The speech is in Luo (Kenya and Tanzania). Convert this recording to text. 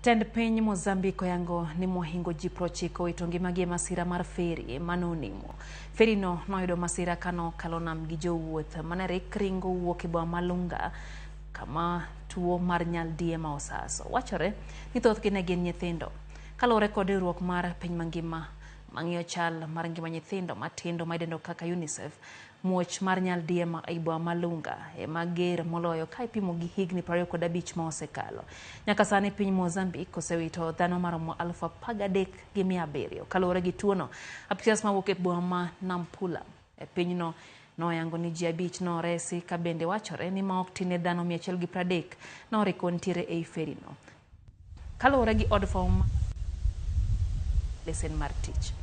Tend piny Mozambique oyango ni mohingo ji 90 wito ngimagi e masira mar feri manonimo. Feri no noyudo masira kano kalo nam gi jowuoth mane ringo wuok e boma malunga kama tuo mar nyaldiema osaso. Wachore ni thothgi ne gin nyithindo. Kaluwore kod riwruok mar piny mangima mang'iyo chal mar ngima nyithindo matindo ma idendo kaka UNICEF, muoch mar nyaldiema e boma malunga ema ger moloyo ka ipimo gi higni 25 ma osekalo. Nyaka sani piny Mozambique osewito dhano maromo 13,700 kaluwore gi tuono. Apisas mawuok e boma Nampula e pinyno noyango ni ji 5 noresi ka bende wachore ni ma ok tin dhano 130 noriko ntiere ei feri no. Kaluwore gi od fwambo lesen mar tich.